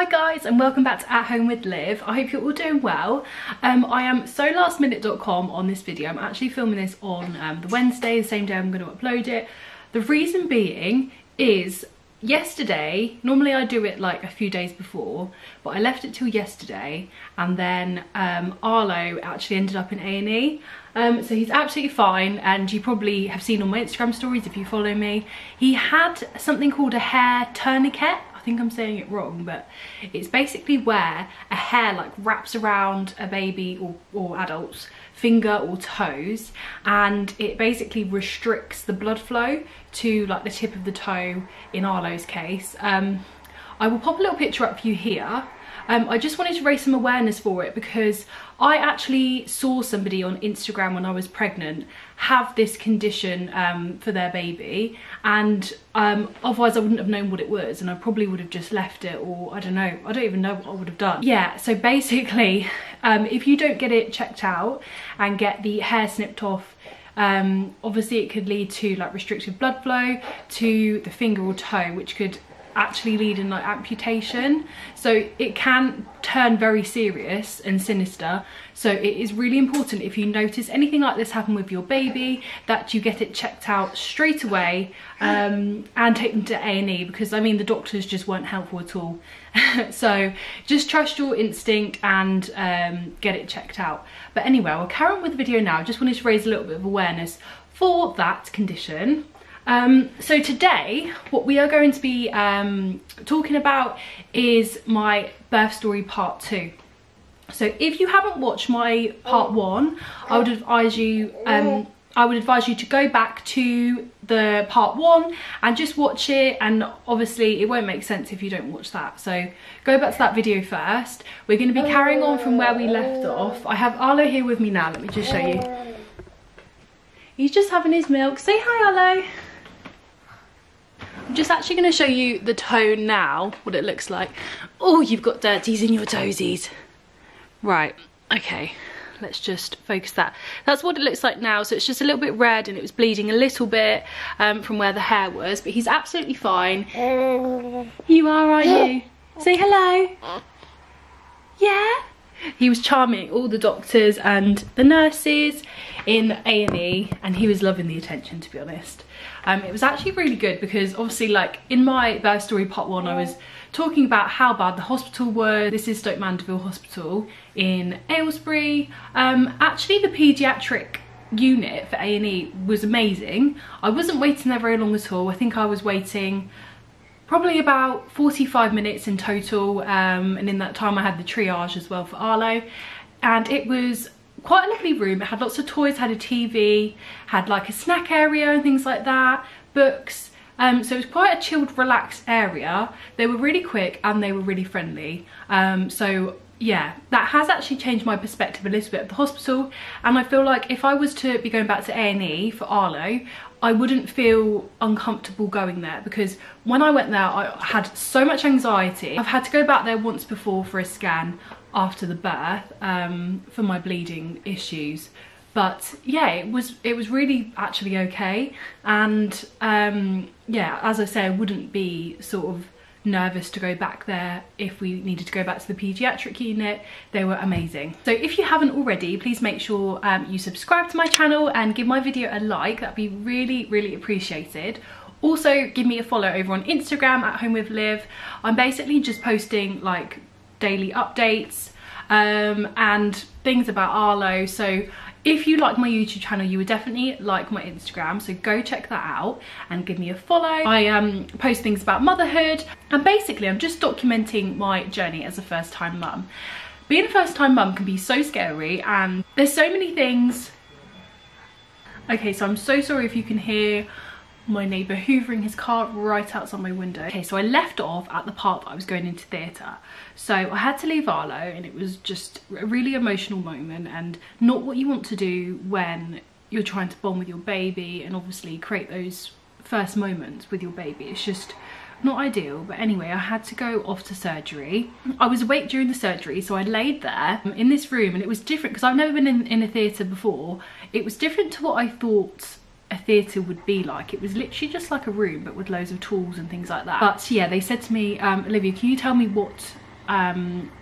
Hi guys, and welcome back to At Home with Liv. I hope you're all doing well. I am so lastminute.com on this video. I'm actually filming this on the Wednesday, the same day I'm going to upload it. The reason being is yesterday, normally I do it like a few days before, but I left it till yesterday, and then Arlo actually ended up in A&E. So he's absolutely fine, and you probably have seen on my Instagram stories if you follow me. He had something called a hair tourniquet. I think I'm saying it wrong, but it's basically where a hair like wraps around a baby or adult's finger or toes, and it basically restricts the blood flow to like the tip of the toe in Arlo's case. I will pop a little picture up for you here. I just wanted to raise some awareness for it because I actually saw somebody on Instagram when I was pregnant have this condition for their baby, and otherwise I wouldn't have known what it was, and I probably would have just left it, or I don't know, I don't even know what I would have done. Yeah, so basically if you don't get it checked out and get the hair snipped off, obviously it could lead to like restricted blood flow to the finger or toe, which could actually lead in like amputation. So it can turn very serious and sinister. So it is really important, if you notice anything like this happen with your baby, that you get it checked out straight away and take them to A&E, because I mean the doctors just weren't helpful at all. So just trust your instinct and get it checked out. But anyway, I'll carry on with the video now. I just wanted to raise a little bit of awareness for that condition. So today what we are going to be talking about is my birth story part 2. So if you haven't watched my part 1, I would advise you to go back to the part 1 and just watch it, and obviously it won't make sense if you don't watch that, so go back to that video first. We're going to be carrying on from where we left off. I have Arlo here with me now. Let me just show you. He's just having his milk. Say hi, Arlo. I'm just actually going to show you the toe now, what it looks like. Oh, you've got dirties in your toesies. Right, okay, let's just focus that. That's what it looks like now. So it's just a little bit red, and it was bleeding a little bit from where the hair was, but he's absolutely fine. You are, aren't you? Say hello. Yeah? He was charming all the doctors and the nurses in A&E, and he was loving the attention, to be honest. It was actually really good because obviously, like in my birth story part 1, I was talking about how bad the hospital was. This is Stoke Mandeville Hospital in Aylesbury. Actually the paediatric unit for A&E was amazing. I wasn't waiting there very long at all. I think I was waiting probably about 45 minutes in total, and in that time I had the triage as well for Arlo, and it was quite a lovely room. It had lots of toys, had a TV, had like a snack area and things like that, books. So it was quite a chilled, relaxed area. They were really quick and they were really friendly. So yeah, that has actually changed my perspective a little bit of the hospital, and I feel like if I was to be going back to A&E for Arlo, I wouldn't feel uncomfortable going there, because when I went there I had so much anxiety. I've had to go back there once before for a scan after the birth for my bleeding issues, but yeah, it was really actually okay. And yeah, as I say, I wouldn't be sort of nervous to go back there if we needed to go back to the paediatric unit. They were amazing. So if you haven't already, please make sure you subscribe to my channel and give my video a like. That'd be really appreciated. Also give me a follow over on Instagram at Home with Liv. I'm basically just posting like daily updates and things about Arlo. So if you like my YouTube channel, you would definitely like my Instagram, so go check that out and give me a follow. I post things about motherhood, and basically I'm just documenting my journey as a first-time mum. Being a first-time mum can be so scary, and there's so many things. Okay, so I'm so sorry if you can hear my neighbour hoovering his car right outside my window. Okay, so I left off at the part that I was going into theatre. So I had to leave Arlo, and it was just a really emotional moment, and not what you want to do when you're trying to bond with your baby and obviously create those first moments with your baby. It's just not ideal. But anyway, I had to go off to surgery. I was awake during the surgery, so I laid there in this room, and it was different because I've never been in a theatre before. It was different to what I thought a theatre would be like. It was literally just like a room but with loads of tools and things like that. But yeah, they said to me, Olivia, can you tell me what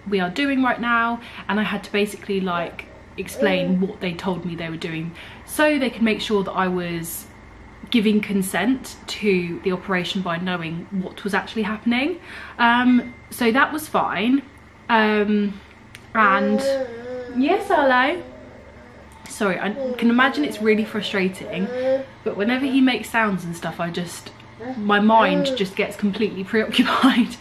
we are doing right now, and I had to basically like explain what they told me they were doing so they could make sure that I was giving consent to the operation by knowing what was actually happening. So that was fine. And yes, Arlo. Sorry, I can imagine it's really frustrating, but whenever he makes sounds and stuff, my mind just gets completely preoccupied.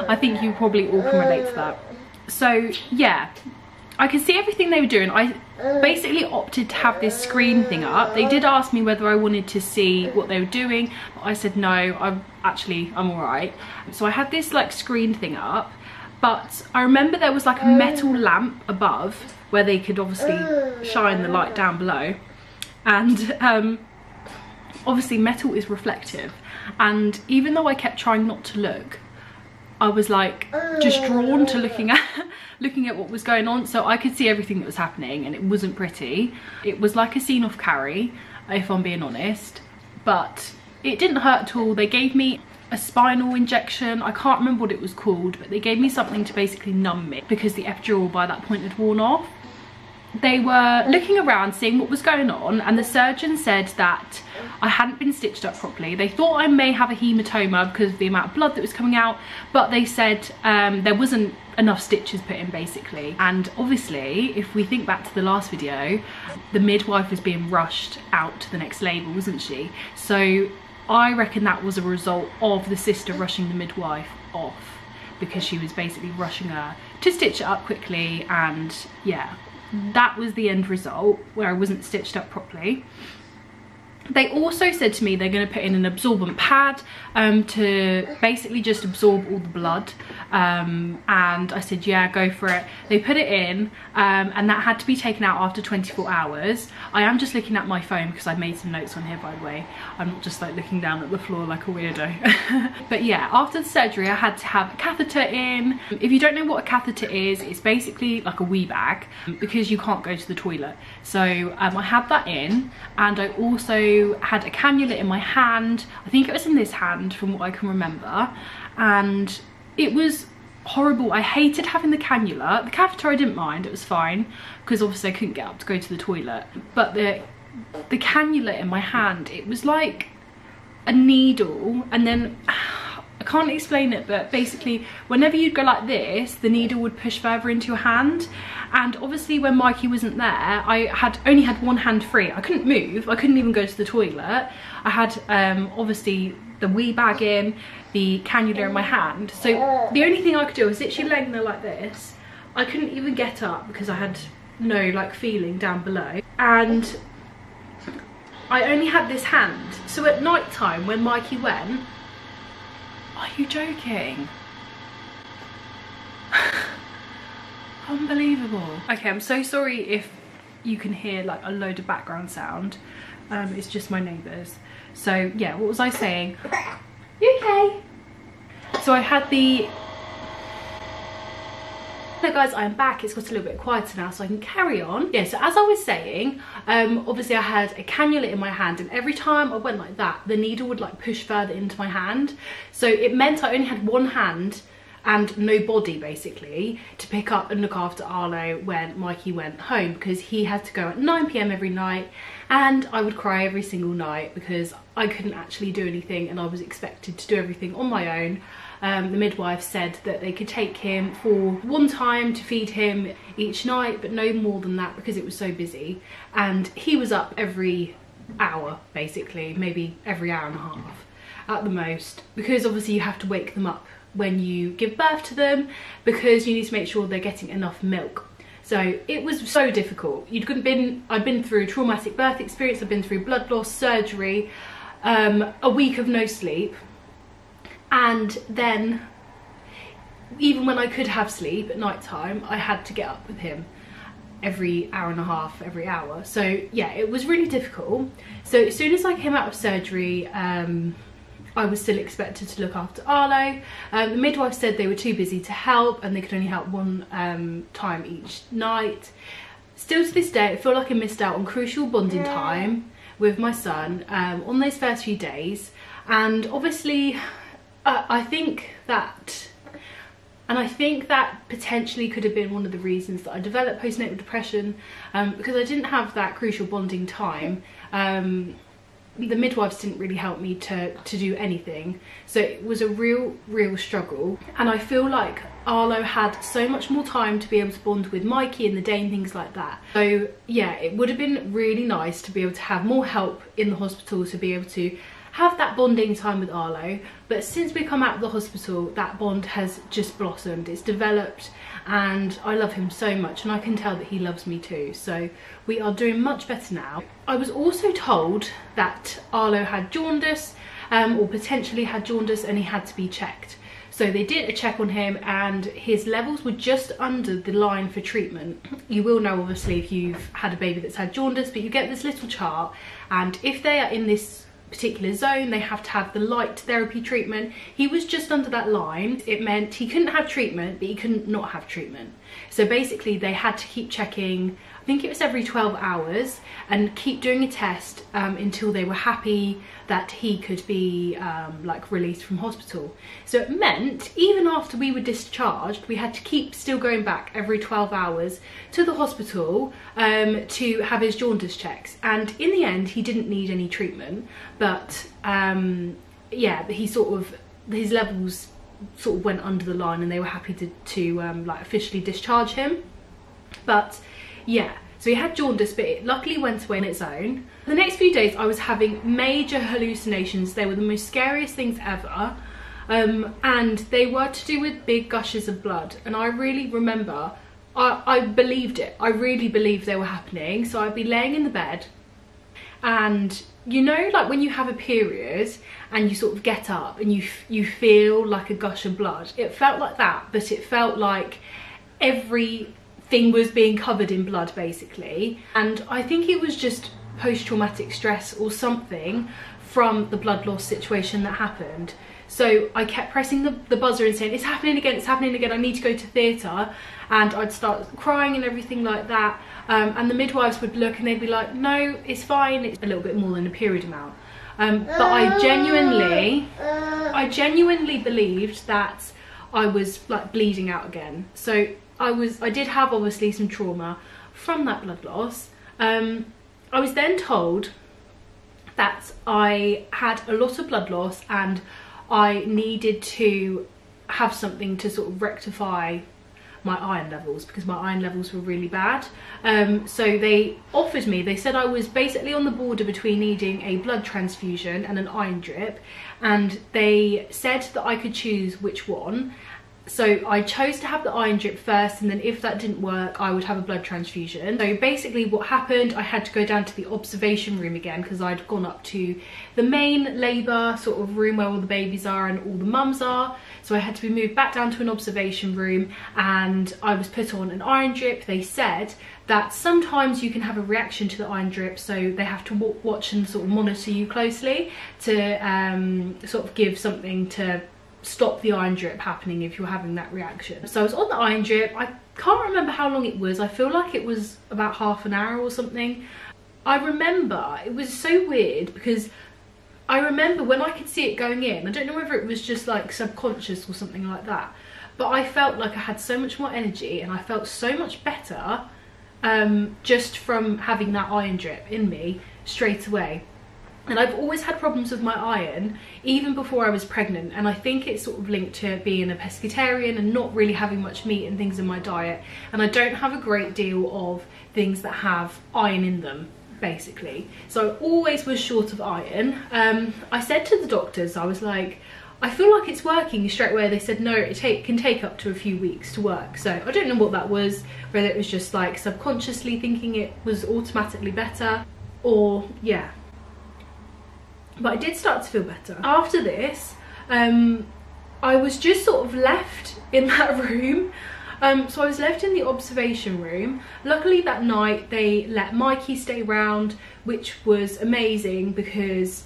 I think you probably all can relate to that. So yeah, I could see everything they were doing. I basically opted to have this screen thing up. They did ask me whether I wanted to see what they were doing, but I said no, I'm all right. So I had this like screen thing up, but I remember there was like a metal lamp above where they could obviously shine the light down below, and obviously metal is reflective, and even though I kept trying not to look, I was like just drawn to looking at what was going on. So I could see everything that was happening, and it wasn't pretty. It was like a scene off Carrie, if I'm being honest, but it didn't hurt at all. They gave me a spinal injection. I can't remember what it was called, but they gave me something to basically numb me because the epidural by that point had worn off. They were looking around, seeing what was going on, and the surgeon said that I hadn't been stitched up properly. They thought I may have a hematoma because of the amount of blood that was coming out, but they said there wasn't enough stitches put in basically. And obviously, if we think back to the last video, the midwife was being rushed out to the next labour, wasn't she? So I reckon that was a result of the sister rushing the midwife off, because she was basically rushing her to stitch it up quickly, and yeah, that was the end result, where I wasn't stitched up properly. They also said to me they're going to put in an absorbent pad to basically just absorb all the blood, and I said yeah, go for it. They put it in, and that had to be taken out after 24 hours. I am just looking at my phone because I made some notes on here, by the way. I'm not just like looking down at the floor like a weirdo. But yeah, after the surgery I had to have a catheter in. If you don't know what a catheter is, it's basically like a wee bag because you can't go to the toilet. So I had that in, and I also had a cannula in my hand. I think it was in this hand from what I can remember, and it was horrible. I hated having the cannula. The catheter I didn't mind, it was fine because obviously I couldn't get up to go to the toilet, but the cannula in my hand, it was like a needle, and then I can't explain it, but basically whenever you'd go like this, the needle would push further into your hand. And obviously when Mikey wasn't there, I only had one hand free. I couldn't move, I couldn't even go to the toilet. I had obviously the wee bag in, the cannula in my hand, so the only thing I could do was literally laying there like this. I couldn't even get up because I had no like feeling down below, and I only had this hand. So at night time when Mikey went, are you joking? Unbelievable. Okay, I'm so sorry if you can hear like a load of background sound. It's just my neighbours. So yeah, what was I saying? You okay? So I had the... So guys, I'm back. It's got a little bit quieter now, so I can carry on. Yeah, so as I was saying, obviously I had a cannula in my hand, and every time I went like that, the needle would like push further into my hand. So it meant I only had one hand and no body basically to pick up and look after Arlo when Mikey went home, because he had to go at 9 PM every night, and I would cry every single night because I couldn't actually do anything and I was expected to do everything on my own. The midwife said that they could take him for one time to feed him each night, but no more than that because it was so busy, and he was up every hour basically, maybe every hour and a half at the most, because obviously you have to wake them up when you give birth to them because you need to make sure they're getting enough milk. So it was so difficult. I'd been through a traumatic birth experience, I've been through blood loss, surgery, a week of no sleep, and then even when I could have sleep at night time, I had to get up with him every hour and a half, every hour. So yeah, it was really difficult. So as soon as I came out of surgery, I was still expected to look after Arlo. The midwife said they were too busy to help and they could only help one time each night. Still to this day, I feel like I missed out on crucial bonding time with my son on those first few days. And obviously, I think that And I think that potentially could have been one of the reasons that I developed postnatal depression, because I didn't have that crucial bonding time. The midwives didn't really help me to do anything, so it was a real struggle. And I feel like Arlo had so much more time to be able to bond with Mikey in the day and things like that. So yeah, it would have been really nice to be able to have more help in the hospital, to be able to have that bonding time with Arlo. But since we come out of the hospital, that bond has just blossomed, it's developed, and I love him so much, and I can tell that he loves me too. So we are doing much better now. I was also told that Arlo had jaundice, or potentially had jaundice, and he had to be checked. So they did a check on him, and his levels were just under the line for treatment. You will know obviously if you've had a baby that's had jaundice, but you get this little chart, and if they are in this particular zone, they have to have the light therapy treatment. He was just under that line. It meant he couldn't have treatment, but he couldn't not have treatment. So basically they had to keep checking, I think it was every 12 hours, and keep doing a test until they were happy that he could be like released from hospital. So it meant even after we were discharged, we had to keep still going back every 12 hours to the hospital to have his jaundice checks. And in the end, he didn't need any treatment, but yeah, he sort of, his levels sort of went under the line, and they were happy to like officially discharge him. But yeah, so he had jaundice, but it luckily went away on its own. The next few days I was having major hallucinations. They were the most scariest things ever, and they were to do with big gushes of blood. And I really remember, I believed it. I really believed they were happening. So I'd be laying in the bed, and you know, like when you have a period and you sort of get up and you feel like a gush of blood. It felt like that, but it felt like everything was being covered in blood basically. And I think it was just post-traumatic stress or something from the blood loss situation that happened. So I kept pressing the buzzer and saying, it's happening again, it's happening again, I need to go to theatre. And I'd start crying and everything like that. And the midwives would look and they'd be like, no, it's fine, it's a little bit more than a period amount. But I genuinely believed that I was like bleeding out again. So I did have obviously some trauma from that blood loss. I was then told that I had a lot of blood loss and I needed to have something to sort of rectify my iron levels, because my iron levels were really bad. So they offered me, they said I was basically on the border between needing a blood transfusion and an iron drip, and they said that I could choose which one. So I chose to have the iron drip first, and then if that didn't work, I would have a blood transfusion. So basically what happened, I had to go down to the observation room again, because I'd gone up to the main labour sort of room where all the babies are and all the mums are. So I had to be moved back down to an observation room, and I was put on an iron drip. They said that sometimes you can have a reaction to the iron drip, so they have to watch and sort of monitor you closely to sort of give something to stop the iron drip happening if you're having that reaction. So I was on the iron drip. I can't remember how long it was. I feel like it was about half an hour or something. I remember it was so weird because I remember when I could see it going in, I don't know whether it was just like subconscious or something like that, but I felt like I had so much more energy and I felt so much better just from having that iron drip in me straight away. And I've always had problems with my iron, even before I was pregnant, and I think it's sort of linked to being a pescatarian and not really having much meat and things in my diet, and I don't have a great deal of things that have iron in them, basically. So I always was short of iron. I said to the doctors, I was like, I feel like it's working. Straight away they said no, it can take up to a few weeks to work. So I don't know what that was, whether it was just like subconsciously thinking it was automatically better, or yeah. But I did start to feel better. After this, I was just sort of left in that room. So I was left in the observation room. Luckily that night they let Mikey stay around, which was amazing, because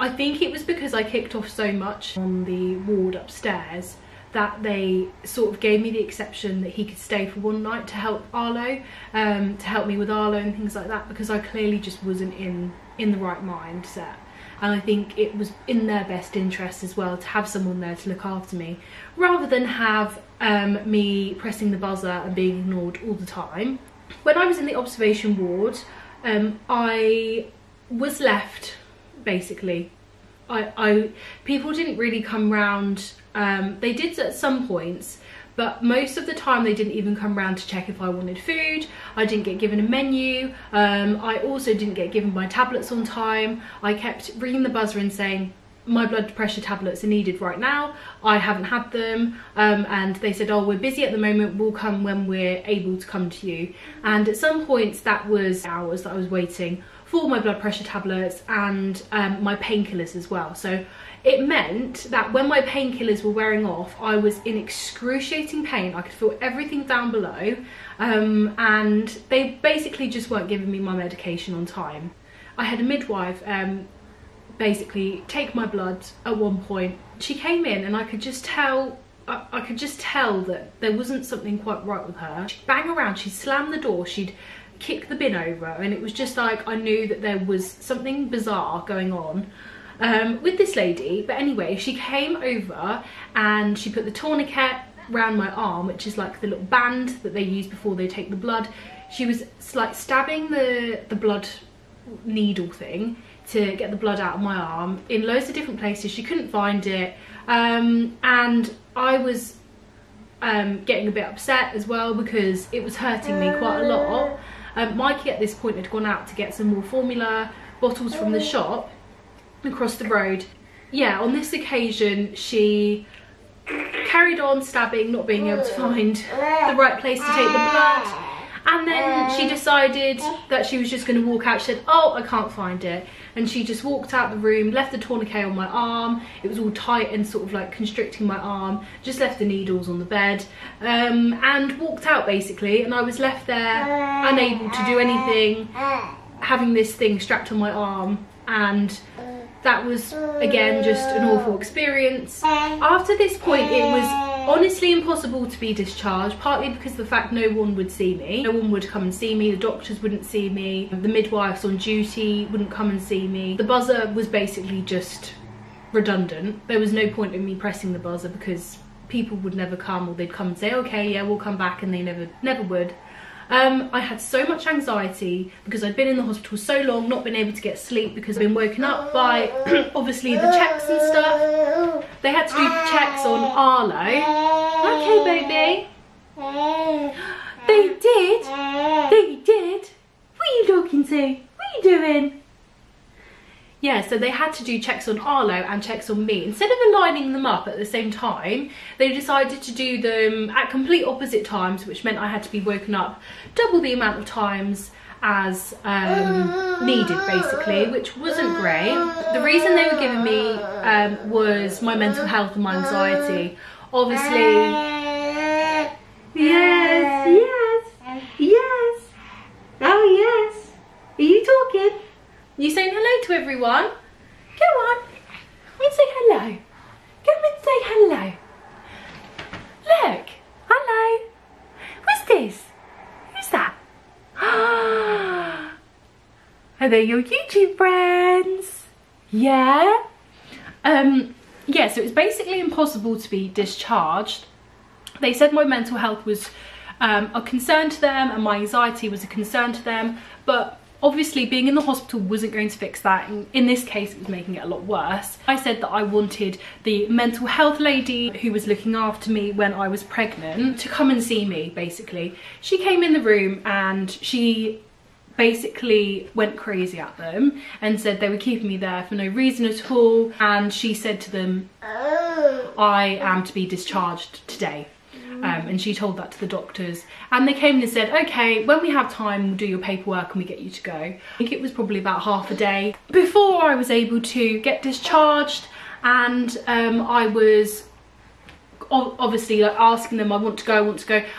I think it was because I kicked off so much on the ward upstairs that they sort of gave me the exception that he could stay for one night to help Arlo, to help me with Arlo and things like that, because I clearly just wasn't in the right mindset. And I think it was in their best interest as well to have someone there to look after me, rather than have me pressing the buzzer and being ignored all the time. When I was in the observation ward, I was left, basically. People didn't really come round. They did at some points, but most of the time they didn't even come round to check if I wanted food. I didn't get given a menu. I also didn't get given my tablets on time. I kept ringing the buzzer and saying, my blood pressure tablets are needed right now. I haven't had them. And they said, oh, we're busy at the moment. We'll come when we're able to come to you. And at some points that was hours that I was waiting for my blood pressure tablets and my painkillers as well. So it meant that when my painkillers were wearing off, I was in excruciating pain. I could feel everything down below, and they basically just weren't giving me my medication on time. I had a midwife basically take my blood at one point. She came in and I could just tell that there wasn't something quite right with her. She'd bang around, she'd slam the door, she'd kick the bin over, and it was just like I knew that there was something bizarre going on with this lady. But anyway, she came over and she put the tourniquet around my arm, which is like the little band that they use before they take the blood. She was like stabbing the blood needle thing to get the blood out of my arm in loads of different places. She couldn't find it, and I was getting a bit upset as well because it was hurting me quite a lot. Mikey at this point had gone out to get some more formula bottles from the shop across the road. Yeah, on this occasion she carried on stabbing, not being able to find the right place to take the blood, and then she decided that she was just going to walk out. She said, oh, I can't find it, and she just walked out the room, left the tourniquet on my arm. It was all tight and sort of like constricting my arm, just left the needles on the bed, and walked out basically, and I was left there unable to do anything, having this thing strapped on my arm. And that was again just an awful experience. After this point it was honestly impossible to be discharged, partly because of the fact no one would see me. No one would come and see me, the doctors wouldn't see me, the midwives on duty wouldn't come and see me. The buzzer was basically just redundant. There was no point in me pressing the buzzer because people would never come, or they'd come and say, okay, yeah, we'll come back, and they never would. I had so much anxiety because I'd been in the hospital so long, not been able to get sleep because I'd been woken up by obviously the checks and stuff. They had to do checks on Arlo. Okay, baby. They did? They did? What are you talking to? What are you doing? Yeah, so they had to do checks on Arlo and checks on me. Instead of aligning them up at the same time, they decided to do them at complete opposite times, which meant I had to be woken up double the amount of times as needed, basically, which wasn't great. The reason they were giving me was my mental health and my anxiety. Obviously, yes. Oh yes, are you talking? You saying hello to everyone? Go on, and say hello. Come and say hello. Look, hello. What's this? Who's that? Are they your YouTube friends? Yeah? Yeah, so it's basically impossible to be discharged. They said my mental health was a concern to them and my anxiety was a concern to them, but obviously being in the hospital wasn't going to fix that. In this case, it was making it a lot worse. I said that I wanted the mental health lady who was looking after me when I was pregnant to come and see me, basically. She came in the room and she basically went crazy at them and said they were keeping me there for no reason at all. And she said to them, I am to be discharged today. And she told that to the doctors, and they came in and said, okay, when we have time we'll do your paperwork and we get you to go. I think it was probably about half a day before I was able to get discharged, and I was obviously like asking them, I want to go.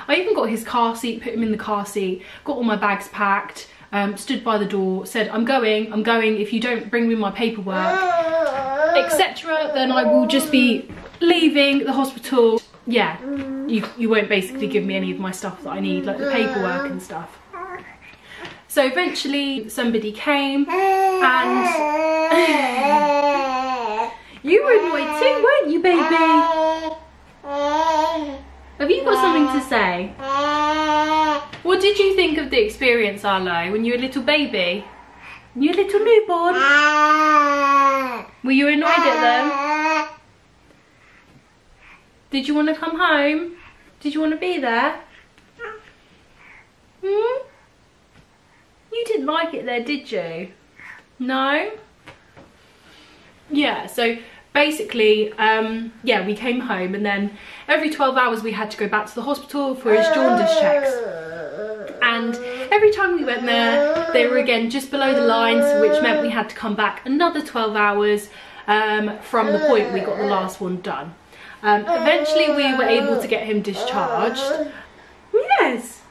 I even got his car seat, put him in the car seat, got all my bags packed, stood by the door, said, I'm going, if you don't bring me my paperwork, etc., then I will just be leaving the hospital. Yeah, you won't basically give me any of my stuff that I need, like the paperwork and stuff. So eventually somebody came and you were annoyed too, weren't you, baby? Have you got something to say? What did you think of the experience, Arlo, when you were a little baby? You little newborn? Were you annoyed at them? Did you want to come home? Did you want to be there? Hmm? You didn't like it there, did you? No? Yeah, so basically, yeah, we came home and then every 12 hours we had to go back to the hospital for his jaundice checks. And every time we went there, they were again just below the lines, which meant we had to come back another 12 hours from the point we got the last one done. Eventually we were able to get him discharged. Yes.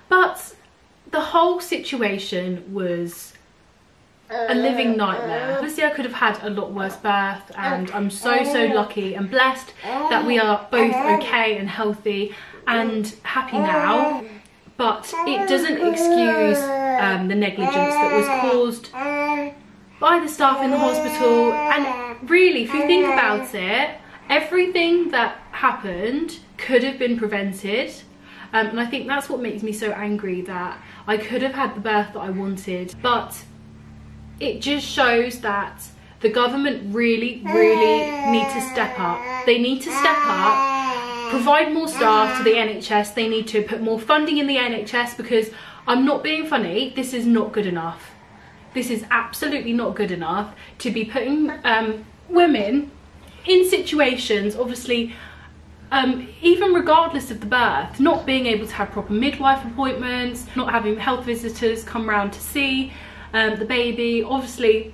But the whole situation was a living nightmare. Obviously I could have had a lot worse birth, and I'm so lucky and blessed that we are both okay and healthy and happy now. But it doesn't excuse the negligence that was caused by the staff in the hospital. And really, if you think about it, everything that happened could have been prevented. And I think that's what makes me so angry, that I could have had the birth that I wanted. But it just shows that the government really need to step up. They need to step up, provide more staff to the NHS. They need to put more funding in the NHS, because I'm not being funny, this is not good enough. This is absolutely not good enough to be putting women in situations, obviously, even regardless of the birth, not being able to have proper midwife appointments, not having health visitors come round to see the baby. Obviously,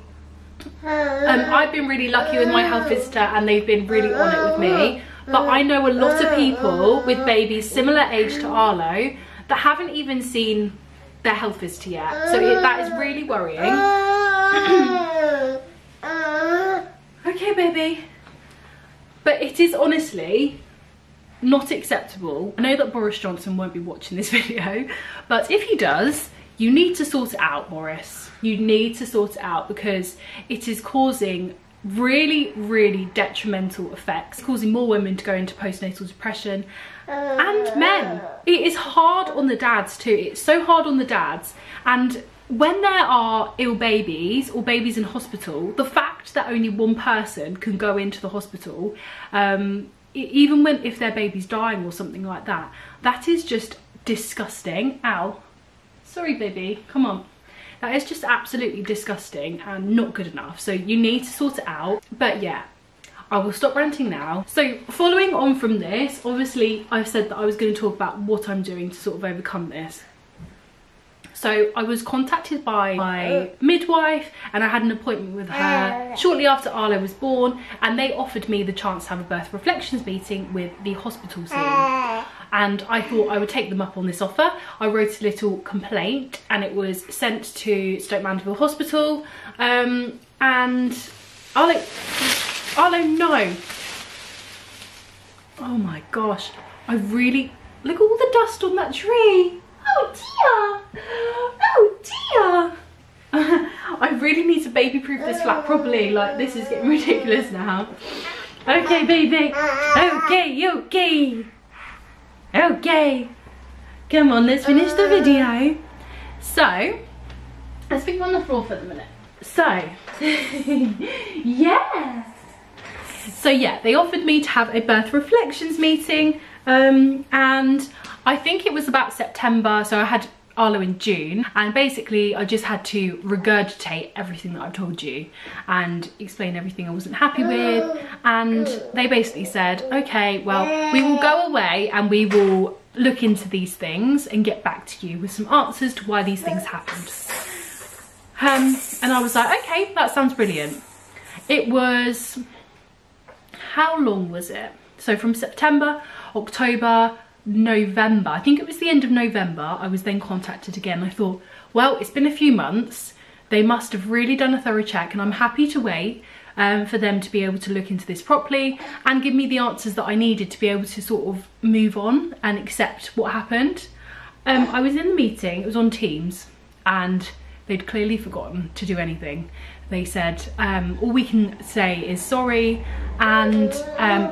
I've been really lucky with my health visitor and they've been really on it with me. But I know a lot of people with babies similar age to Arlo that haven't even seen their health visitor yet. So that is really worrying. Okay, baby. But it is honestly not acceptable. I know that Boris Johnson won't be watching this video, but if he does, you need to sort it out, Boris. You need to sort it out, because it is causing really detrimental effects. It's causing more women to go into postnatal depression, and men. It is hard on the dads too. It's so hard on the dads. And when there are ill babies or babies in hospital, the fact that only one person can go into the hospital, even if their baby's dying or something like that, that is just disgusting. Ow. Sorry, baby. Come on. That is just absolutely disgusting and not good enough. So you need to sort it out. But yeah, I will stop ranting now. So following on from this, obviously I've said that I was going to talk about what I'm doing to sort of overcome this. So I was contacted by my midwife and I had an appointment with her shortly after Arlo was born, and they offered me the chance to have a birth reflections meeting with the hospital team. And I thought I would take them up on this offer. I wrote a little complaint and it was sent to Stoke Mandeville Hospital. And Arlo, no. Oh my gosh. Look at all the dust on that tree. Oh dear. Oh dear. I really need to baby proof this flat properly. Like, this is getting ridiculous now. Okay, baby. Okay. Okay, come on, let's finish the video. So, let's be on the floor for the minute. So, yes. So yeah, they offered me to have a birth reflections meeting, and I think it was about September, so I had Arlo in June, and basically I just had to regurgitate everything that I've told you and explain everything I wasn't happy with. And they basically said, okay, well, we will go away and we will look into these things and get back to you with some answers to why these things happened. And I was like, okay, that sounds brilliant. It was, how long was it? So from September, October, November, I think it was the end of November, I was then contacted again. I thought, well, it's been a few months, they must have really done a thorough check, and I'm happy to wait for them to be able to look into this properly and give me the answers that I needed to be able to sort of move on and accept what happened. I was in the meeting, it was on Teams, and they'd clearly forgotten to do anything. They said, all we can say is sorry, and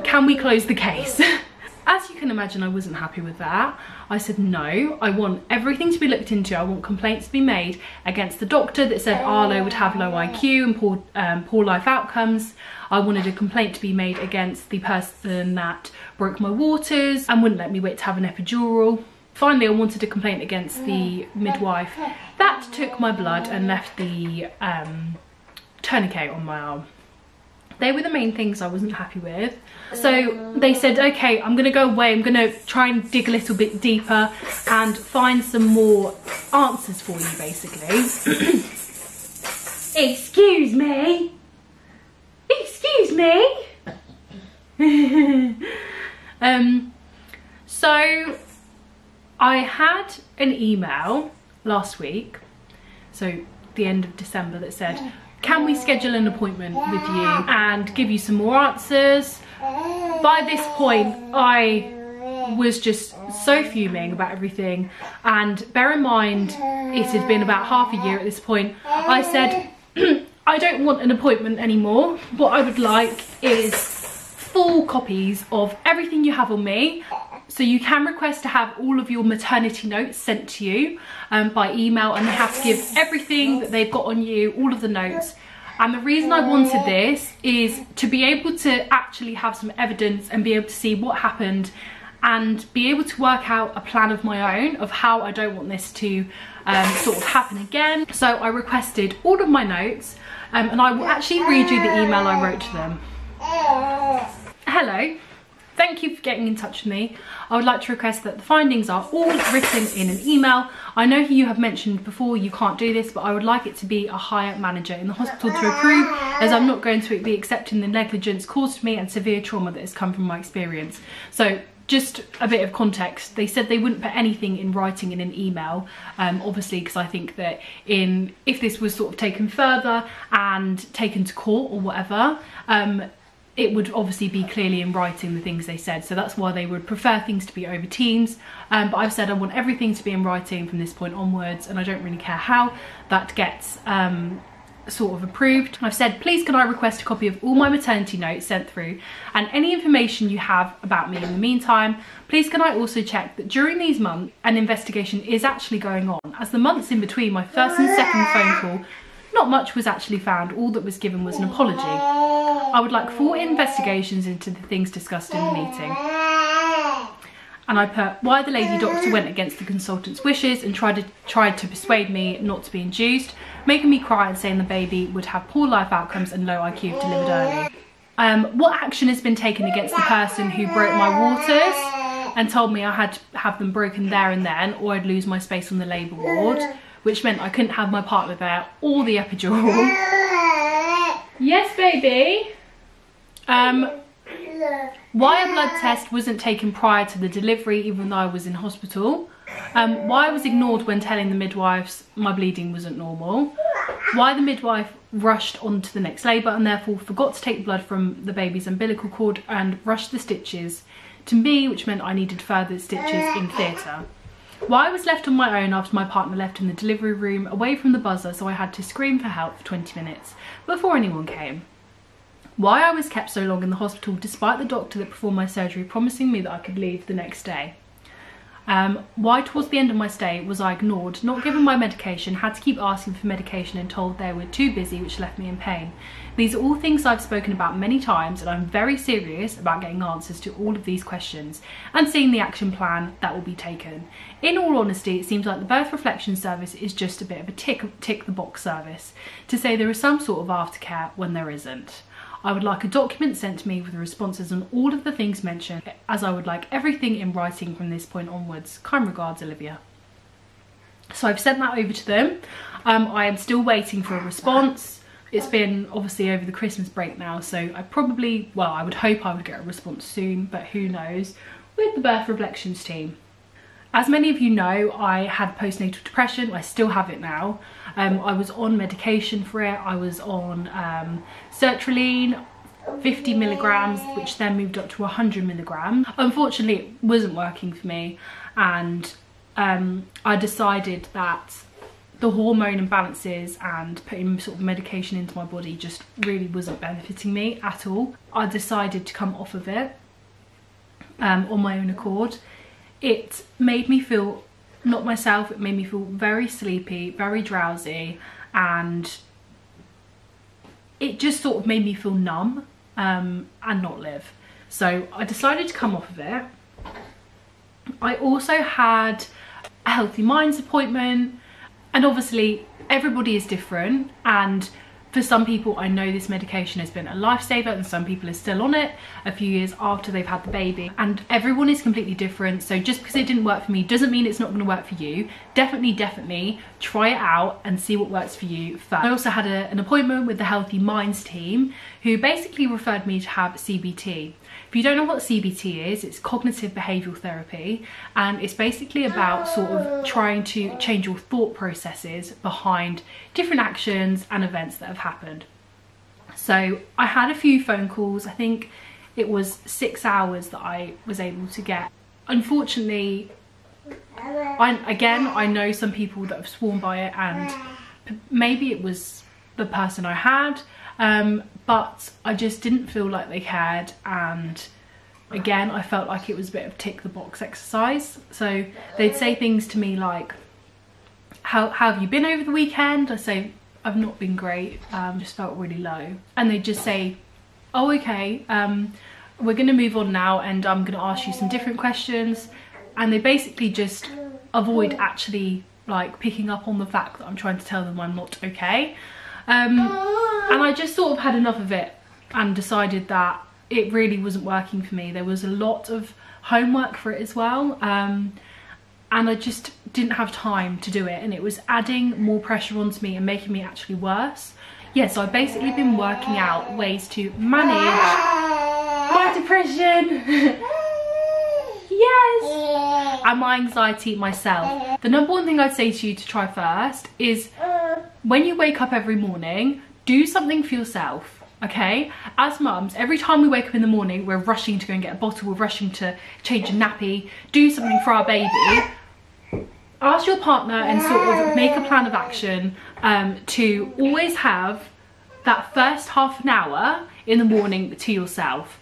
can we close the case? As you can imagine, I wasn't happy with that. I said no, I want everything to be looked into. I want complaints to be made against the doctor that said Arlo would have low IQ and poor life outcomes. I wanted a complaint to be made against the person that broke my waters and wouldn't let me wait to have an epidural. Finally, I wanted a complaint against the midwife that took my blood and left the tourniquet on my arm. They were the main things I wasn't happy with. So they said, okay, I'm gonna go away. I'm gonna try and dig a little bit deeper and find some more answers for you, basically. Excuse me. Excuse me. So I had an email last week, so the end of December, that said, can we schedule an appointment with you and give you some more answers? By this point, I was just so fuming about everything, and bear in mind, it had been about half a year at this point. I said, I don't want an appointment anymore. What I would like is full copies of everything you have on me. So you can request to have all of your maternity notes sent to you by email, and they have to give everything that they've got on you, all of the notes. And the reason I wanted this is to be able to actually have some evidence and be able to see what happened and be able to work out a plan of my own of how I don't want this to sort of happen again. So I requested all of my notes, and I will actually read you the email I wrote to them. Hello. Thank you for getting in touch with me. I would like to request that the findings are all written in an email. I know you have mentioned before you can't do this, but I would like it to be a higher manager in the hospital to approve, as I'm not going to be accepting the negligence caused to me and severe trauma that has come from my experience. So just a bit of context, they said they wouldn't put anything in writing in an email, obviously, because I think that if this was sort of taken further and taken to court or whatever, it would obviously be clearly in writing the things they said. So that's why they would prefer things to be over Teams. But I've said I want everything to be in writing from this point onwards, and I don't really care how that gets sort of approved. I've said, please can I request a copy of all my maternity notes sent through and any information you have about me in the meantime. Please can I also check that during these months an investigation is actually going on, as the months in between my first and second phone call, not much was actually found. All that was given was an apology. I would like full investigations into the things discussed in the meeting. And I put, why the lady doctor went against the consultant's wishes and tried to persuade me not to be induced, making me cry and saying the baby would have poor life outcomes and low IQ if delivered early. What action has been taken against the person who broke my waters and told me I had to have them broken there and then, or I'd lose my space on the labour ward, which meant I couldn't have my partner there or the epidural. Yes, baby. Why a blood test wasn't taken prior to the delivery, even though I was in hospital. Why I was ignored when telling the midwives my bleeding wasn't normal. Why the midwife rushed on to the next labour and therefore forgot to take blood from the baby's umbilical cord and rushed the stitches to me, which meant I needed further stitches in theatre. Why I was left on my own after my partner left in the delivery room away from the buzzer, so I had to scream for help for 20 minutes before anyone came. Why I was kept so long in the hospital despite the doctor that performed my surgery promising me that I could leave the next day. Why towards the end of my stay was I ignored, not given my medication, had to keep asking for medication and told they were too busy, which left me in pain. These are all things I've spoken about many times, and I'm very serious about getting answers to all of these questions and seeing the action plan that will be taken. In all honesty, it seems like the birth reflection service is just a bit of a tick the box service to say there is some sort of aftercare when there isn't. I would like a document sent to me with the responses on all of the things mentioned, as I would like everything in writing from this point onwards. Kind regards, Olivia. So I've sent that over to them. I am still waiting for a response. It's been obviously over the Christmas break now, so I would hope I would get a response soon, but who knows, with the birth reflections team. As many of you know, I had postnatal depression. I still have it now. I was on medication for it. I was on sertraline, 50 milligrams, which then moved up to 100 milligrams. Unfortunately, it wasn't working for me, and I decided that the hormone imbalances and putting sort of medication into my body just really wasn't benefiting me at all. I decided to come off of it. on my own accord. It made me feel not myself. It made me feel very sleepy, very drowsy, and it just sort of made me feel numb and not live. So I decided to come off of it. I also had a Healthy Minds appointment, and obviously everybody is different, and for some people I know this medication has been a lifesaver, and some people are still on it a few years after they've had the baby, and everyone is completely different. So just because it didn't work for me doesn't mean it's not going to work for you. Definitely try it out and see what works for you first. I also had an appointment with the Healthy Minds team, who basically referred me to have CBT. If you don't know what CBT is, it's cognitive behavioural therapy, and it's basically about sort of trying to change your thought processes behind different actions and events that have happened. So I had a few phone calls. I think it was 6 hours that I was able to get. Unfortunately, I know some people that have sworn by it, and maybe it was the person I had, but I just didn't feel like they cared, and again I felt like it was a bit of tick the box exercise. So they'd say things to me like, how have you been over the weekend? I say, I've not been great, just felt really low. And they'd just say, oh okay, we're gonna move on now, and I'm gonna ask you some different questions. And they basically just avoid actually like picking up on the fact that I'm trying to tell them I'm not okay. And I just sort of had enough of it and decided that it really wasn't working for me. There was a lot of homework for it as well, and I just didn't have time to do it, and it was adding more pressure onto me and making me actually worse. Yeah, so I've basically been working out ways to manage my depression yes, and my anxiety myself. The number one thing I'd say to you to try first is, when you wake up every morning, do something for yourself, okay? As mums, every time we wake up in the morning, we're rushing to go and get a bottle, we're rushing to change a nappy, do something for our baby. Ask your partner and sort of make a plan of action to always have that first half an hour in the morning to yourself,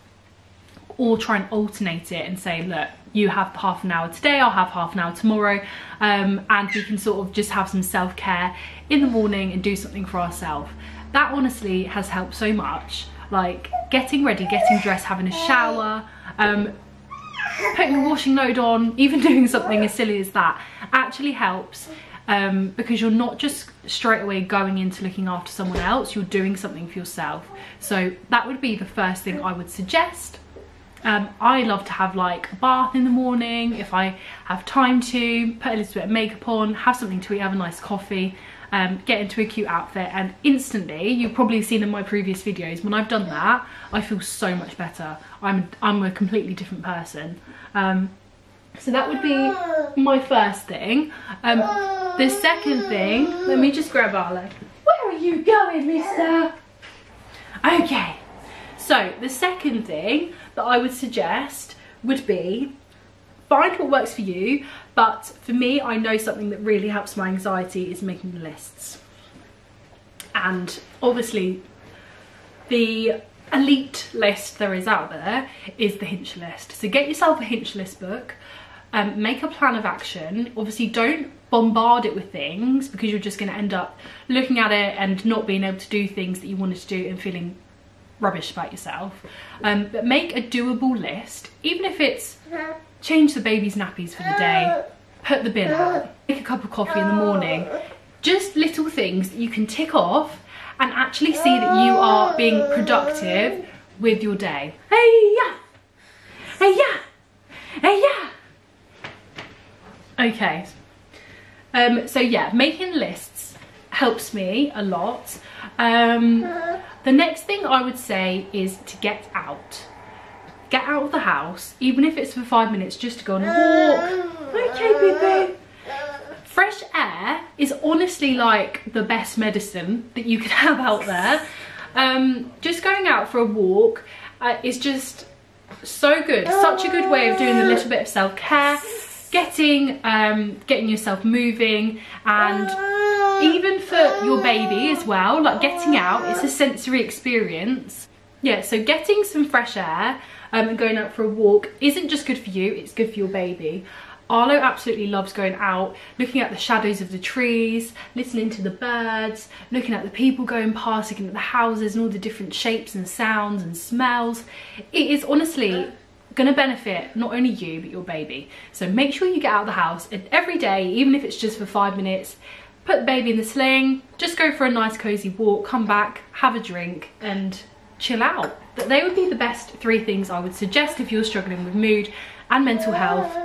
or try and alternate it and say, look, you have half an hour today, I'll have half an hour tomorrow, and we can sort of just have some self-care in the morning and do something for ourselves. That honestly has helped so much. Like getting ready, getting dressed, having a shower, putting a washing load on, even doing something as silly as that actually helps, because you're not just straight away going into looking after someone else, you're doing something for yourself. So that would be the first thing I would suggest. I love to have like a bath in the morning if I have time to, put a little bit of makeup on, have something to eat, have a nice coffee, get into a cute outfit, and instantly, you've probably seen in my previous videos, when I've done that, I feel so much better. I'm a completely different person. So that would be my first thing. The second thing, let me just grab Arlo. Where are you going, mister? Okay, so the second thing that I would suggest would be, find what works for you, but for me, I know something that really helps my anxiety is making lists. And obviously, the elite list there is out there is the Hinch list. So get yourself a Hinch list book, make a plan of action. Obviously, don't bombard it with things, because you're just going to end up looking at it and not being able to do things that you wanted to do and feeling rubbish about yourself. But make a doable list, even if it's change the baby's nappies for the day, put the bin out, make a cup of coffee in the morning. Just little things that you can tick off and actually see that you are being productive with your day. Hey yeah, hey yeah, hey yeah. Okay, so yeah, making lists helps me a lot. The next thing I would say is to get out. Get out of the house, even if it's for 5 minutes, just to go on a walk. Okay, baby. Fresh air is honestly like the best medicine that you could have out there. Just going out for a walk is just so good. Such a good way of doing a little bit of self-care, getting yourself moving, and even for your baby as well, like getting out, it's a sensory experience. Yeah, so getting some fresh air and going out for a walk isn't just good for you, it's good for your baby. Arlo absolutely loves going out, looking at the shadows of the trees, listening to the birds, looking at the people going past, looking at the houses and all the different shapes and sounds and smells. It is honestly going to benefit not only you but your baby. So make sure you get out of the house every day, even if it's just for 5 minutes. Put the baby in the sling, just go for a nice cozy walk, come back, have a drink and chill out. But they would be the best 3 things I would suggest if you're struggling with mood and mental health.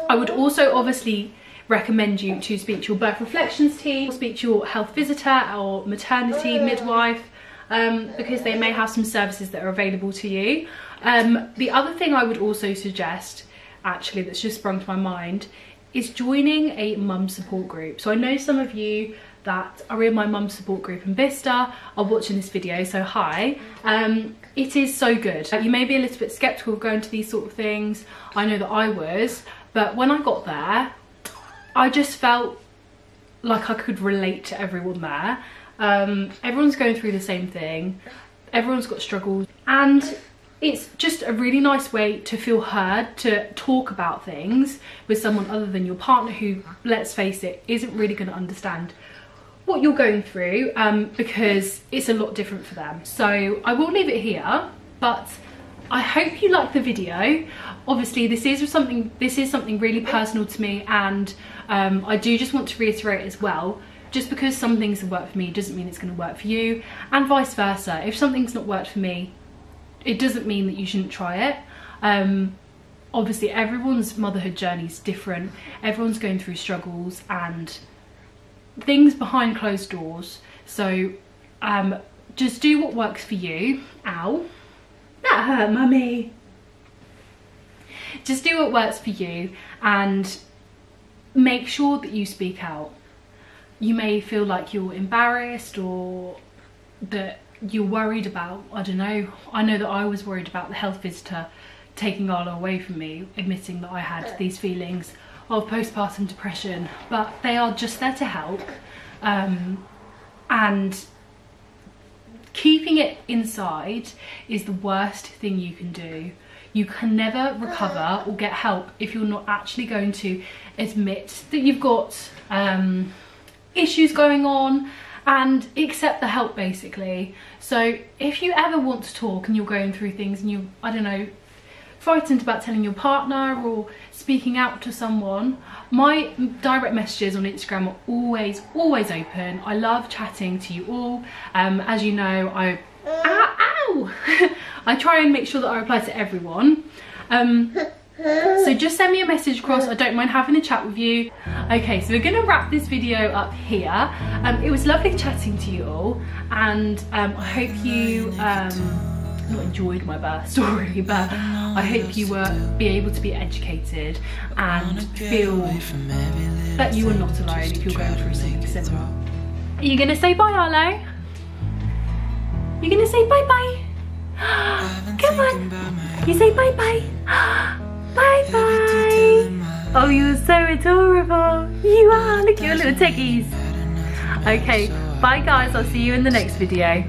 I would also obviously recommend you to speak to your birth reflections team, speak to your health visitor or maternity midwife, because they may have some services that are available to you. The other thing I would also suggest, actually, that's just sprung to my mind, is joining a mum support group. So I know some of you that are in my mum support group in Vista are watching this video, so hi. It is so good. You may be a little bit skeptical of going to these sort of things. I know that I was, but when I got there, I just felt like I could relate to everyone there. Everyone's going through the same thing. Everyone's got struggles, and it's just a really nice way to feel heard, to talk about things with someone other than your partner who, let's face it, isn't really going to understand what you're going through, because it's a lot different for them. So I will leave it here, but I hope you like the video. Obviously this is something really personal to me, and I do just want to reiterate as well, just because some things have worked for me doesn't mean it's going to work for you, and vice versa. If something's not worked for me, it doesn't mean that you shouldn't try it. Obviously everyone's motherhood journey is different, everyone's going through struggles and things behind closed doors. So just do what works for you. Ow, that hurt, mummy. Just do what works for you and make sure that you speak out. You may feel like you're embarrassed or that you're worried about, I don't know. I know that I was worried about the health visitor taking Arlo away from me, admitting that I had these feelings of postpartum depression, but they are just there to help. And keeping it inside is the worst thing you can do. You can never recover or get help if you're not actually going to admit that you've got issues going on and accept the help, basically. So if you ever want to talk and you're going through things and you, I don't know, frightened about telling your partner or speaking out to someone, my direct messages on Instagram are always open. I love chatting to you all. As you know, I try and make sure that I reply to everyone. So just send me a message across. I don't mind having a chat with you. Okay, so we're gonna wrap this video up here. It was lovely chatting to you all, and I hope you not enjoyed my birth story, but I hope you be able to be educated and feel that you are not alone if you're going through something similar. Are you gonna say bye, Arlo? You're gonna say bye bye? Come on, you say bye bye. Bye bye. Oh, you're so adorable. You are. Look at your little tiggies. Okay, bye guys. I'll see you in the next video.